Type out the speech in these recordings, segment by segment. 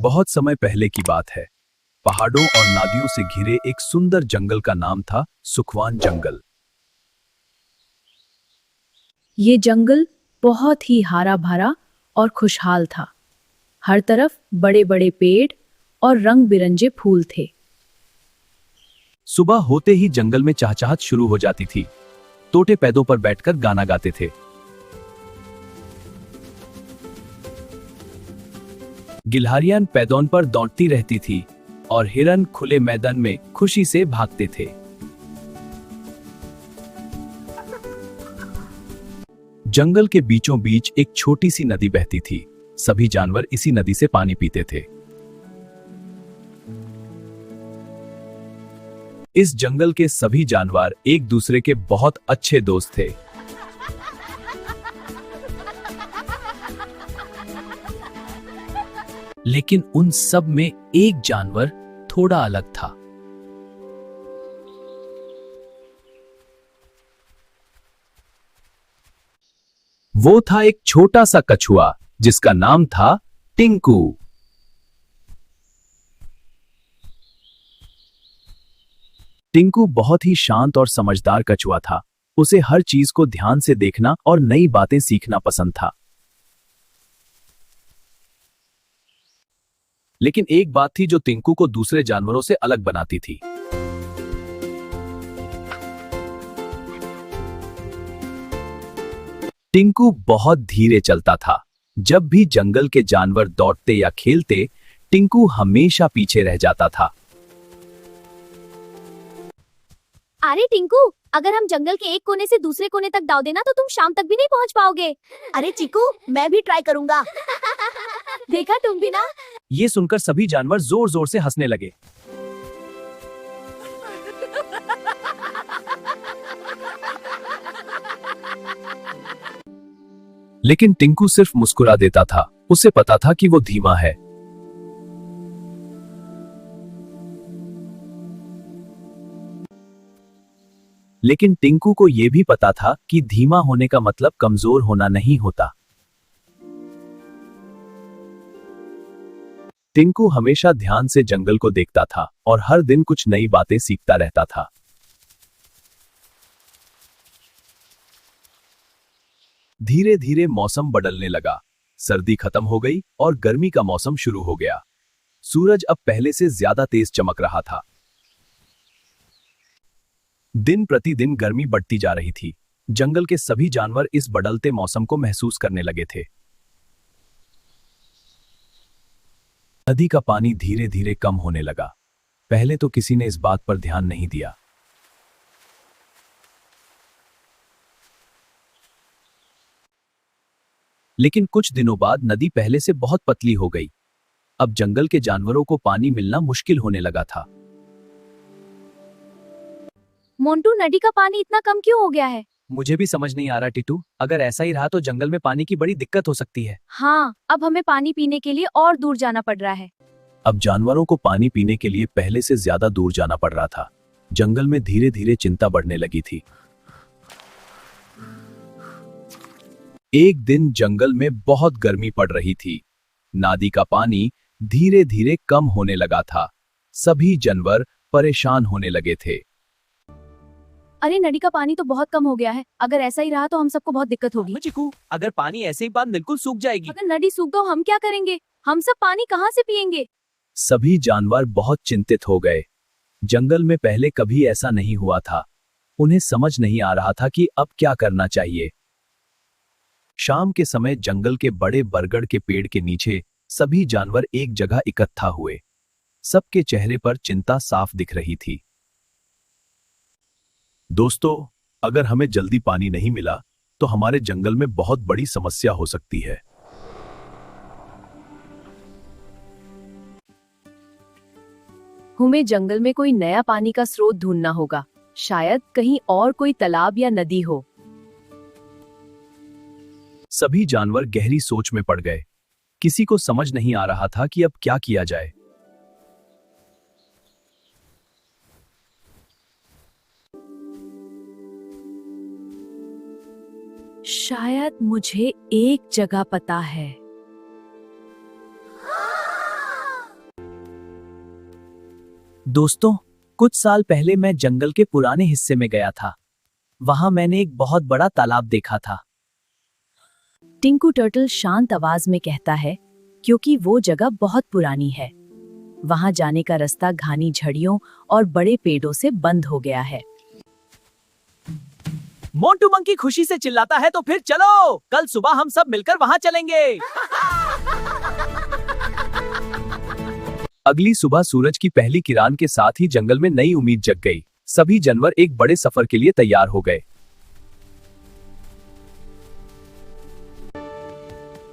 बहुत समय पहले की बात है। पहाड़ों और नदियों से घिरे एक सुंदर जंगल का नाम था सुखवान जंगल। ये जंगल बहुत ही हरा भरा और खुशहाल था। हर तरफ बड़े बड़े पेड़ और रंग बिरंगे फूल थे। सुबह होते ही जंगल में चहचहाट शुरू हो जाती थी। तोते पेड़ों पर बैठकर गाना गाते थे। गिलहरियां पेड़ों पर दौड़ती रहती थी और हिरन खुले मैदान में खुशी से भागते थे। जंगल के बीचों बीच एक छोटी सी नदी बहती थी। सभी जानवर इसी नदी से पानी पीते थे। इस जंगल के सभी जानवर एक दूसरे के बहुत अच्छे दोस्त थे। लेकिन उन सब में एक जानवर थोड़ा अलग था। वो था एक छोटा सा कछुआ जिसका नाम था टिंकू। टिंकू बहुत ही शांत और समझदार कछुआ था। उसे हर चीज को ध्यान से देखना और नई बातें सीखना पसंद था। लेकिन एक बात थी जो टिंकू को दूसरे जानवरों से अलग बनाती थी। टिंकू बहुत धीरे चलता था। जब भी जंगल के जानवर दौड़ते या खेलते, टिंकू हमेशा पीछे रह जाता था। अरे टिंकू, अगर हम जंगल के एक कोने से दूसरे कोने तक दाव देना तो तुम शाम तक भी नहीं पहुंच पाओगे। अरे चिकू, मैं भी ट्राई करूंगा। देखा तुम भी ना। ये सुनकर सभी जानवर जोर जोर से हंसने लगे। लेकिन टिंकू सिर्फ मुस्कुरा देता था। उसे पता था कि वो धीमा है। लेकिन टिंकू को यह भी पता था कि धीमा होने का मतलब कमजोर होना नहीं होता। टिंकू हमेशा ध्यान से जंगल को देखता था और हर दिन कुछ नई बातें सीखता रहता था। धीरे धीरे मौसम बदलने लगा। सर्दी खत्म हो गई और गर्मी का मौसम शुरू हो गया। सूरज अब पहले से ज्यादा तेज चमक रहा था। दिन प्रतिदिन गर्मी बढ़ती जा रही थी। जंगल के सभी जानवर इस बदलते मौसम को महसूस करने लगे थे। नदी का पानी धीरे धीरे कम होने लगा। पहले तो किसी ने इस बात पर ध्यान नहीं दिया। लेकिन कुछ दिनों बाद नदी पहले से बहुत पतली हो गई। अब जंगल के जानवरों को पानी मिलना मुश्किल होने लगा था। मोंटू, नदी का पानी इतना कम क्यों हो गया है? मुझे भी समझ नहीं आ रहा टिटू। अगर ऐसा ही रहा तो जंगल में पानी की बड़ी दिक्कत हो सकती है। हाँ, अब हमें पानी पीने के लिए और दूर जाना पड़ रहा है। अब जानवरों को पानी पीने के लिए पहले से ज्यादा दूर जाना पड़ रहा था। जंगल में धीरे धीरे चिंता बढ़ने लगी थी। एक दिन जंगल में बहुत गर्मी पड़ रही थी। नदी का पानी धीरे धीरे कम होने लगा था। सभी जानवर परेशान होने लगे थे। अरे, नदी का पानी तो बहुत कम हो गया है। अगर ऐसा ही रहा तो हम सबको बहुत दिक्कत होगी। चिकू, अगर पानी ऐसे ही बाद बिल्कुल सूख जाएगी। अगर नदी सूख तो हम क्या करेंगे? हम सब पानी कहाँ से पिएंगे? सभी जानवर बहुत चिंतित हो गए। जंगल में पहले कभी ऐसा नहीं हुआ था। उन्हें समझ नहीं आ रहा था कि अब क्या करना चाहिए। शाम के समय जंगल के बड़े बरगद के पेड़ के नीचे सभी जानवर एक जगह इकट्ठा हुए। सबके चेहरे पर चिंता साफ दिख रही थी। दोस्तों, अगर हमें जल्दी पानी नहीं मिला तो हमारे जंगल में बहुत बड़ी समस्या हो सकती है। हमें जंगल में कोई नया पानी का स्रोत ढूंढना होगा। शायद कहीं और कोई तालाब या नदी हो। सभी जानवर गहरी सोच में पड़ गए। किसी को समझ नहीं आ रहा था कि अब क्या किया जाए। शायद मुझे एक जगह पता है। दोस्तों, कुछ साल पहले मैं जंगल के पुराने हिस्से में गया था। वहां मैंने एक बहुत बड़ा तालाब देखा था। टिंकू टर्टल शांत आवाज में कहता है, क्योंकि वो जगह बहुत पुरानी है। वहां जाने का रास्ता घनी झड़ियों और बड़े पेड़ों से बंद हो गया है। मोंटू मंकी खुशी से चिल्लाता है, तो फिर चलो, कल सुबह हम सब मिलकर वहां चलेंगे। अगली सुबह सूरज की पहली किरण के साथ ही जंगल में नई उम्मीद जग गई। सभी जानवर एक बड़े सफर के लिए तैयार हो गए।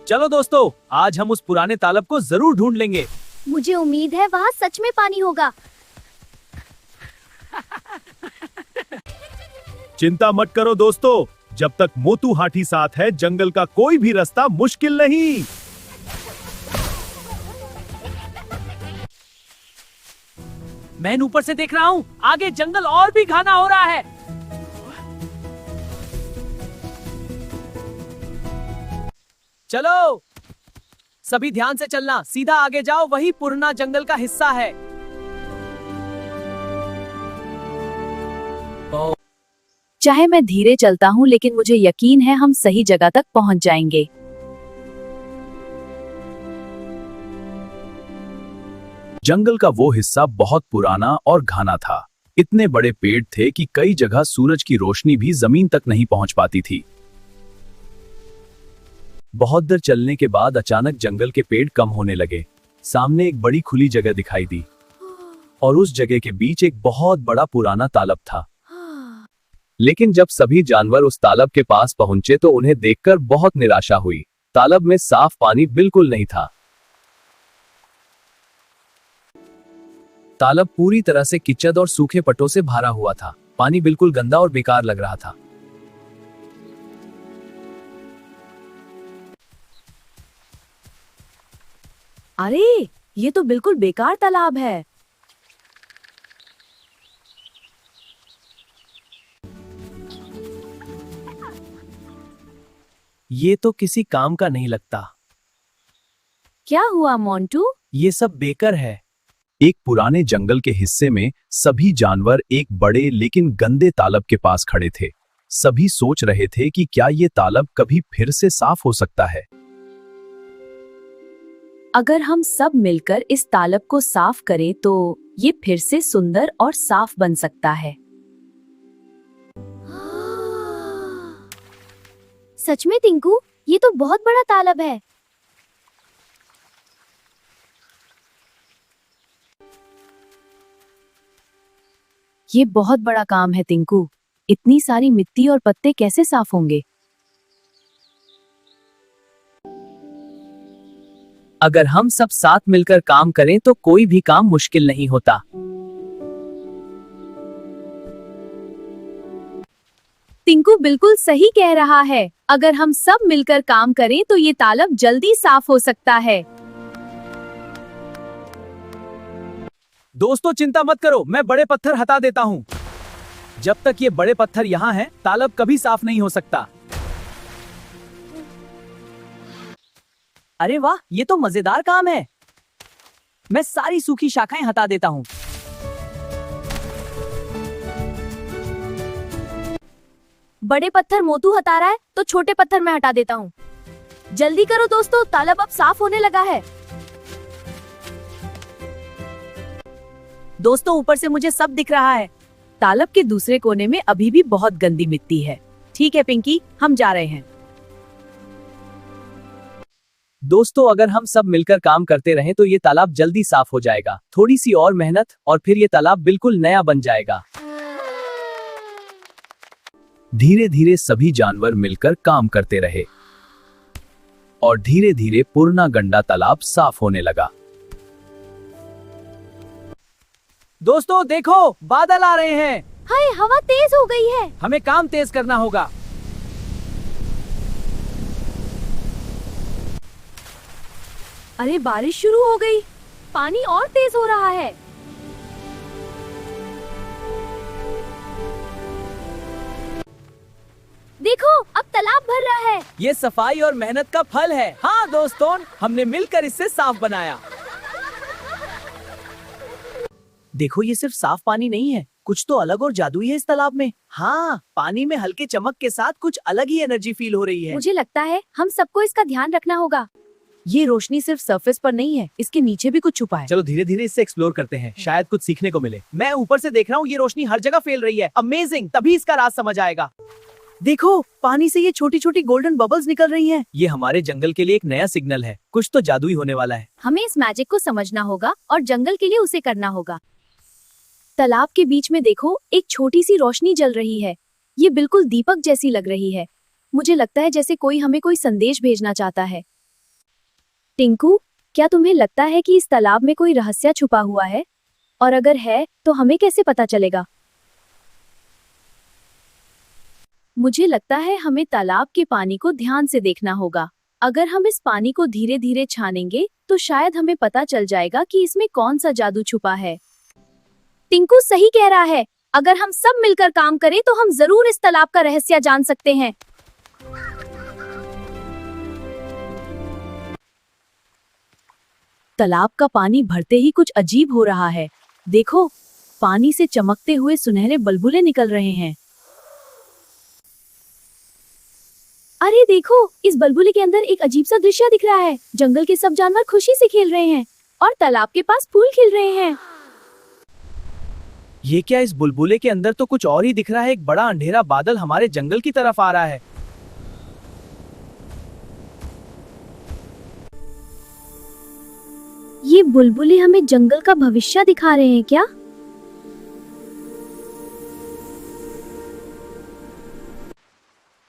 चलो दोस्तों, आज हम उस पुराने तालाब को जरूर ढूंढ लेंगे। मुझे उम्मीद है वहाँ सच में पानी होगा। चिंता मत करो दोस्तों, जब तक मोटू हाथी साथ है जंगल का कोई भी रास्ता मुश्किल नहीं। मैं ऊपर से देख रहा हूँ, आगे जंगल और भी घना हो रहा है। चलो, सभी ध्यान से चलना, सीधा आगे जाओ, वही पुराना जंगल का हिस्सा है। चाहे मैं धीरे चलता हूँ, लेकिन मुझे यकीन है हम सही जगह तक पहुँच जाएंगे। जंगल का वो हिस्सा बहुत पुराना और घना था। इतने बड़े पेड़ थे कि कई जगह सूरज की रोशनी भी जमीन तक नहीं पहुंच पाती थी। बहुत देर चलने के बाद अचानक जंगल के पेड़ कम होने लगे। सामने एक बड़ी खुली जगह दिखाई दी और उस जगह के बीच एक बहुत बड़ा पुराना तालाब था। लेकिन जब सभी जानवर उस तालाब के पास पहुंचे तो उन्हें देखकर बहुत निराशा हुई। तालाब में साफ पानी बिल्कुल नहीं था। तालाब पूरी तरह से कीचड़ और सूखे पट्टों से भरा हुआ था। पानी बिल्कुल गंदा और बेकार लग रहा था। अरे, ये तो बिल्कुल बेकार तालाब है। ये तो किसी काम का नहीं लगता। क्या हुआ मोंटू? ये सब बेकार है। एक पुराने जंगल के हिस्से में सभी जानवर एक बड़े लेकिन गंदे तालाब के पास खड़े थे। सभी सोच रहे थे कि क्या ये तालाब कभी फिर से साफ हो सकता है। अगर हम सब मिलकर इस तालाब को साफ करें तो ये फिर से सुंदर और साफ बन सकता है। सच में टिंकू, ये तो बहुत बड़ा तालाब है। ये बहुत बड़ा काम है टिंकू। इतनी सारी मिट्टी और पत्ते कैसे साफ होंगे? अगर हम सब साथ मिलकर काम करें तो कोई भी काम मुश्किल नहीं होता। टिंकू बिल्कुल सही कह रहा है। अगर हम सब मिलकर काम करें तो ये तालाब जल्दी साफ हो सकता है। दोस्तों, चिंता मत करो, मैं बड़े पत्थर हटा देता हूँ। जब तक ये बड़े पत्थर यहाँ हैं, तालाब कभी साफ नहीं हो सकता। अरे वाह, ये तो मजेदार काम है। मैं सारी सूखी शाखाएं हटा देता हूँ। बड़े पत्थर मोटू हटा रहा है, तो छोटे पत्थर मैं हटा देता हूँ। जल्दी करो दोस्तों, तालाब अब साफ होने लगा है। दोस्तों, ऊपर से मुझे सब दिख रहा है। तालाब के दूसरे कोने में अभी भी बहुत गंदी मिट्टी है। ठीक है पिंकी, हम जा रहे हैं। दोस्तों, अगर हम सब मिलकर काम करते रहें तो ये तालाब जल्दी साफ हो जाएगा। थोड़ी सी और मेहनत और फिर ये तालाब बिल्कुल नया बन जाएगा। धीरे धीरे सभी जानवर मिलकर काम करते रहे और धीरे धीरे पुराना गंदा तालाब साफ होने लगा। दोस्तों देखो, बादल आ रहे हैं। हाय, हवा तेज हो गई है। हमें काम तेज करना होगा। अरे, बारिश शुरू हो गई। पानी और तेज हो रहा है। देखो, अब तालाब भर रहा है। ये सफाई और मेहनत का फल है। हाँ दोस्तों, हमने मिलकर इसे साफ बनाया। देखो ये सिर्फ साफ पानी नहीं है, कुछ तो अलग और जादुई है इस तालाब में। हाँ, पानी में हल्के चमक के साथ कुछ अलग ही एनर्जी फील हो रही है। मुझे लगता है हम सबको इसका ध्यान रखना होगा। ये रोशनी सिर्फ सरफेस पर नहीं है, इसके नीचे भी कुछ छुपा है। चलो धीरे धीरे इससे एक्सप्लोर करते हैं, शायद कुछ सीखने को मिले। मैं ऊपर से देख रहा हूँ, ये रोशनी हर जगह फैल रही है। अमेजिंग, तभी इसका राज समझ आएगा। देखो, पानी से ये छोटी छोटी गोल्डन बबल्स निकल रही हैं। ये हमारे जंगल के लिए एक नया सिग्नल है, कुछ तो जादुई होने वाला है। हमें इस मैजिक को समझना होगा और जंगल के लिए उसे करना होगा। तालाब के बीच में देखो, एक छोटी सी रोशनी जल रही है। ये बिल्कुल दीपक जैसी लग रही है। मुझे लगता है जैसे कोई हमें कोई संदेश भेजना चाहता है। टिंकू, क्या तुम्हें लगता है कि इस तालाब में कोई रहस्य छुपा हुआ है? और अगर है, तो हमें कैसे पता चलेगा? मुझे लगता है हमें तालाब के पानी को ध्यान से देखना होगा। अगर हम इस पानी को धीरे धीरे छानेंगे, तो शायद हमें पता चल जाएगा कि इसमें कौन सा जादू छुपा है। टिंकू सही कह रहा है। अगर हम सब मिलकर काम करें तो हम जरूर इस तालाब का रहस्य जान सकते हैं। तालाब का पानी भरते ही कुछ अजीब हो रहा है। देखो, पानी से चमकते हुए सुनहरे बुलबुले निकल रहे हैं। अरे देखो, इस बुलबुले के अंदर एक अजीब सा दृश्य दिख रहा है। जंगल के सब जानवर खुशी से खेल रहे हैं और तालाब के पास फूल खिल रहे हैं। ये क्या, इस बुलबुले के अंदर तो कुछ और ही दिख रहा है। एक बड़ा अंधेरा बादल हमारे जंगल की तरफ आ रहा है। ये बुलबुले हमें जंगल का भविष्य दिखा रहे हैं क्या?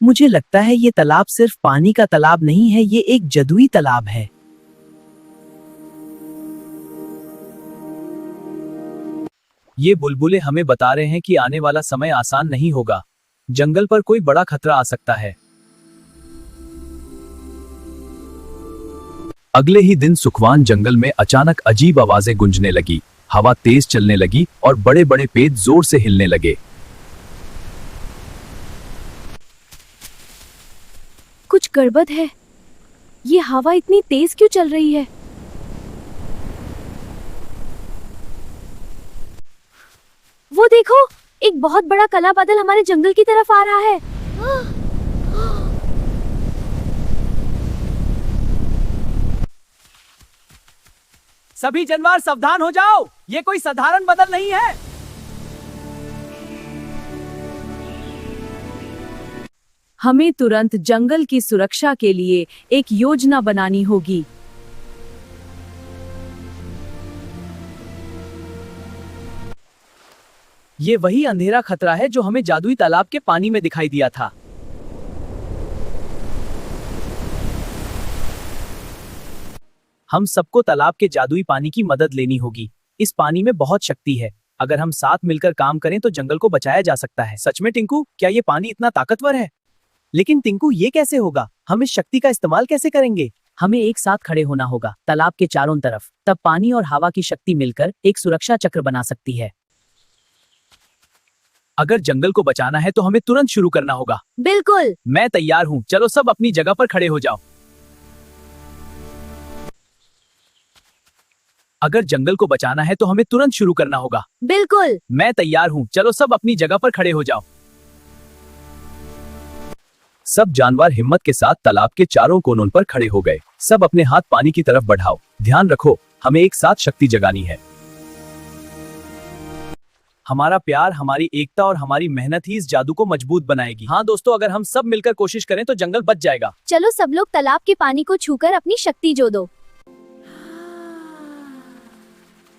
मुझे लगता है ये तालाब सिर्फ पानी का तालाब नहीं है, ये एक जादुई तालाब है। ये बुलबुले हमें बता रहे हैं कि आने वाला समय आसान नहीं होगा। जंगल पर कोई बड़ा खतरा आ सकता है। अगले ही दिन सुखवान जंगल में अचानक अजीब आवाजें गूंजने लगी। हवा तेज चलने लगी और बड़े बड़े पेड़ जोर से हिलने लगे। कुछ गड़बड़ है। ये हवा इतनी तेज क्यों चल रही है? वो देखो, एक बहुत बड़ा काला बादल हमारे जंगल की तरफ आ रहा है। सभी जानवर सावधान हो जाओ, ये कोई साधारण बादल नहीं है। हमें तुरंत जंगल की सुरक्षा के लिए एक योजना बनानी होगी। ये वही अंधेरा खतरा है जो हमें जादुई तालाब के पानी में दिखाई दिया था। हम सबको तालाब के जादुई पानी की मदद लेनी होगी। इस पानी में बहुत शक्ति है। अगर हम साथ मिलकर काम करें तो जंगल को बचाया जा सकता है। सच में टिंकू, क्या ये पानी इतना ताकतवर है? लेकिन टिंकू, ये कैसे होगा? हम इस शक्ति का इस्तेमाल कैसे करेंगे? हमें एक साथ खड़े होना होगा तालाब के चारों तरफ। तब पानी और हवा की शक्ति मिलकर एक सुरक्षा चक्र बना सकती है। अगर जंगल को बचाना है तो हमें तुरंत शुरू करना होगा। बिल्कुल, मैं तैयार हूँ। चलो सब अपनी जगह पर खड़े हो जाओ। अगर जंगल को बचाना है तो हमें तुरंत शुरू करना होगा। बिल्कुल, मैं तैयार हूँ। चलो सब अपनी जगह पर खड़े हो जाओ। सब जानवर हिम्मत के साथ तालाब के चारों कोनों पर खड़े हो गए। सब अपने हाथ पानी की तरफ बढ़ाओ। ध्यान रखो, हमें एक साथ शक्ति जगानी है। हमारा प्यार, हमारी एकता और हमारी मेहनत ही इस जादू को मजबूत बनाएगी। हाँ दोस्तों, अगर हम सब मिलकर कोशिश करें तो जंगल बच जाएगा। चलो सब लोग तालाब के पानी को छूकर अपनी शक्ति जो दो।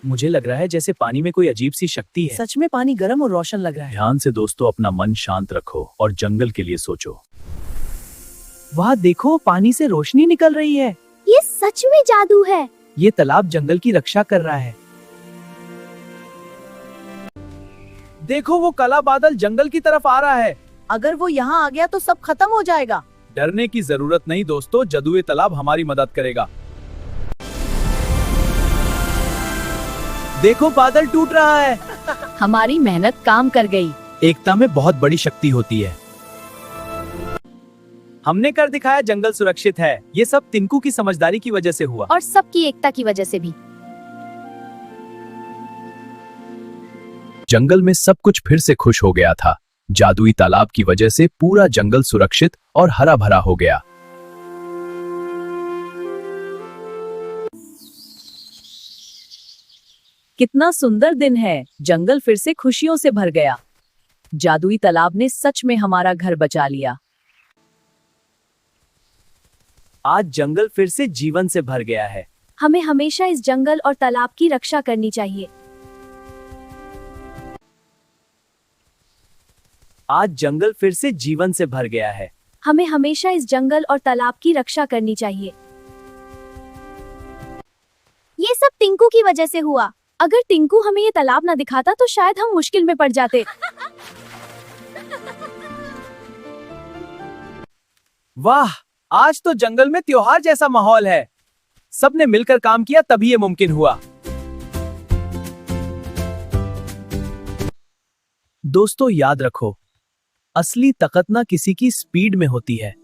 मुझे लग रहा है जैसे पानी में कोई अजीब सी शक्ति है। सच में पानी गर्म और रोशन लग रहा है। ध्यान से दोस्तों, अपना मन शांत रखो और जंगल के लिए सोचो। वहाँ देखो, पानी से रोशनी निकल रही है। ये सच में जादू है। ये तालाब जंगल की रक्षा कर रहा है। देखो, वो काला बादल जंगल की तरफ आ रहा है। अगर वो यहाँ आ गया तो सब खत्म हो जाएगा। डरने की जरूरत नहीं दोस्तों, जादुई तालाब हमारी मदद करेगा। देखो, बादल टूट रहा है। हमारी मेहनत काम कर गई। एकता में बहुत बड़ी शक्ति होती है। हमने कर दिखाया, जंगल सुरक्षित है। ये सब टिंकू की समझदारी की वजह से हुआ। और सबकी एकता की वजह से भी। जंगल में सब कुछ फिर से खुश हो गया था। जादुई तालाब की वजह से पूरा जंगल सुरक्षित और हरा भरा हो गया। कितना सुंदर दिन है। जंगल फिर से खुशियों से भर गया। जादुई तालाब ने सच में हमारा घर बचा लिया। आज जंगल फिर से जीवन से भर गया है। हमें हमेशा इस जंगल और तालाब की रक्षा करनी चाहिए। आज जंगल फिर से जीवन से भर गया है। हमें हमेशा इस जंगल और तालाब की रक्षा करनी चाहिए। ये सब टिंकू की वजह से हुआ। अगर टिंकू हमें ये तालाब न दिखाता तो शायद हम मुश्किल में पड़ जाते। वाह, आज तो जंगल में त्योहार जैसा माहौल है। सबने मिलकर काम किया तभी ये मुमकिन हुआ। दोस्तों याद रखो, असली ताकत ना किसी की स्पीड में होती है,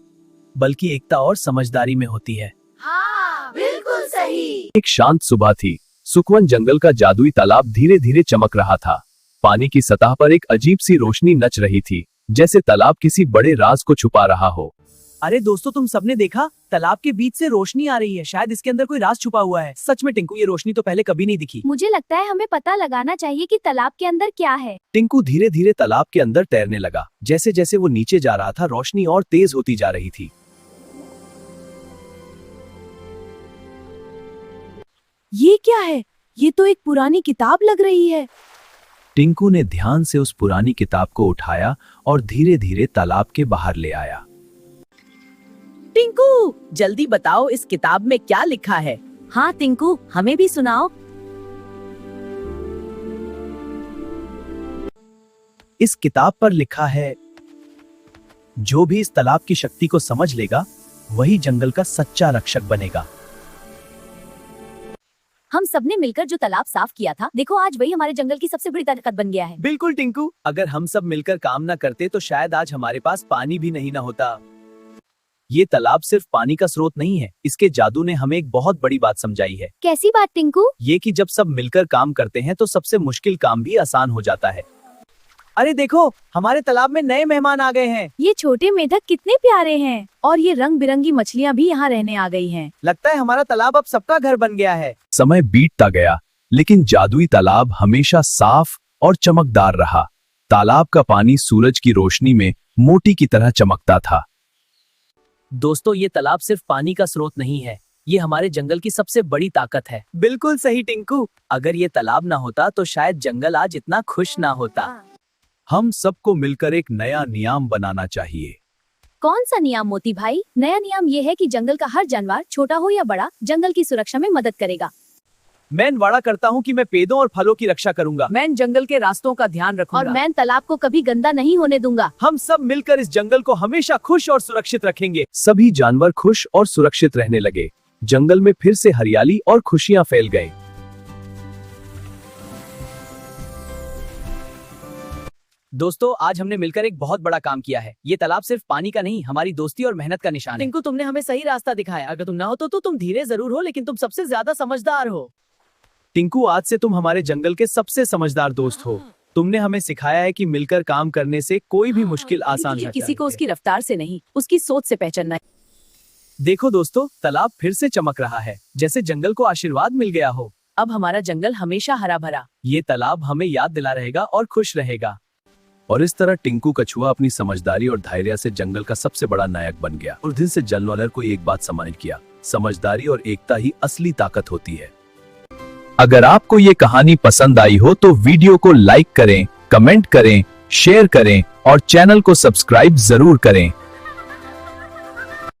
बल्कि एकता और समझदारी में होती है। हाँ, बिल्कुल सही। एक शांत सुबह थी। सुखवन जंगल का जादुई तालाब धीरे धीरे चमक रहा था। पानी की सतह पर एक अजीब सी रोशनी नच रही थी, जैसे तालाब किसी बड़े राज को छुपा रहा हो। अरे दोस्तों, तुम सबने देखा? तालाब के बीच से रोशनी आ रही है। शायद इसके अंदर कोई राज छुपा हुआ है। सच में टिंकू, ये रोशनी तो पहले कभी नहीं दिखी। मुझे लगता है हमें पता लगाना चाहिए कि तालाब के अंदर क्या है। टिंकू धीरे धीरे तालाब के अंदर तैरने लगा। जैसे जैसे वो नीचे जा रहा था, रोशनी और तेज होती जा रही थी। ये क्या है? ये तो एक पुरानी किताब लग रही है। टिंकू ने ध्यान से उस पुरानी किताब को उठाया और धीरे धीरे तालाब के बाहर ले आया। टिंकू, जल्दी बताओ इस किताब में क्या लिखा है? हाँ टिंकू, हमें भी सुनाओ। इस किताब पर लिखा है, जो भी इस तालाब की शक्ति को समझ लेगा, वही जंगल का सच्चा रक्षक बनेगा। हम सबने मिलकर जो तालाब साफ किया था, देखो आज वही हमारे जंगल की सबसे बड़ी ताकत बन गया है। बिल्कुल टिंकू, अगर हम सब मिलकर काम ना करते तो शायद आज हमारे पास पानी भी नहीं ना होता। ये तालाब सिर्फ पानी का स्रोत नहीं है, इसके जादू ने हमें एक बहुत बड़ी बात समझाई है। कैसी बात टिंकू? ये कि जब सब मिलकर काम करते हैं तो सबसे मुश्किल काम भी आसान हो जाता है। अरे देखो, हमारे तालाब में नए मेहमान आ गए हैं। ये छोटे मेढक कितने प्यारे हैं, और ये रंग बिरंगी मछलियाँ भी यहाँ रहने आ गई हैं। लगता है हमारा तालाब अब सबका घर बन गया है। समय बीतता गया, लेकिन जादुई तालाब हमेशा साफ और चमकदार रहा। तालाब का पानी सूरज की रोशनी में मोती की तरह चमकता था। दोस्तों, ये तालाब सिर्फ पानी का स्रोत नहीं है, ये हमारे जंगल की सबसे बड़ी ताकत है। बिल्कुल सही टिंकू, अगर ये तालाब ना होता तो शायद जंगल आज इतना खुश ना होता। हम सबको मिलकर एक नया नियम बनाना चाहिए। कौन सा नियम मोती भाई? नया नियम ये है कि जंगल का हर जानवर, छोटा हो या बड़ा, जंगल की सुरक्षा में मदद करेगा। मैं वादा करता हूँ कि मैं पेड़ों और फलों की रक्षा करूंगा। मैं जंगल के रास्तों का ध्यान रखूंगा। और मैं तालाब को कभी गंदा नहीं होने दूंगा। हम सब मिलकर इस जंगल को हमेशा खुश और सुरक्षित रखेंगे। सभी जानवर खुश और सुरक्षित रहने लगे। जंगल में फिर से हरियाली और खुशियां फैल गए। दोस्तों, आज हमने मिलकर एक बहुत बड़ा काम किया है। ये तालाब सिर्फ पानी का नहीं, हमारी दोस्ती और मेहनत का निशान है। टिंकू, तुमने हमें सही रास्ता दिखाया। अगर तुम ना हो तो तुम धीरे जरूर हो, लेकिन तुम सबसे ज्यादा समझदार हो। टिंकू, आज से तुम हमारे जंगल के सबसे समझदार दोस्त हो। तुमने हमें सिखाया है कि मिलकर काम करने से कोई भी मुश्किल आसान हो जाती है। किसी को उसकी रफ्तार से नहीं, उसकी सोच से पहचानना है। देखो दोस्तों, तालाब फिर से चमक रहा है, जैसे जंगल को आशीर्वाद मिल गया हो। अब हमारा जंगल हमेशा हरा भरा। ये तालाब हमें याद दिला रहेगा और खुश रहेगा। और इस तरह टिंकू कछुआ अपनी समझदारी और धैर्य से जंगल का सबसे बड़ा नायक बन गया। और दिन से जानवर को एक बात समझ किया, समझदारी और एकता ही असली ताकत होती है। अगर आपको ये कहानी पसंद आई हो तो वीडियो को लाइक करें, कमेंट करें, शेयर करें और चैनल को सब्सक्राइब जरूर करें।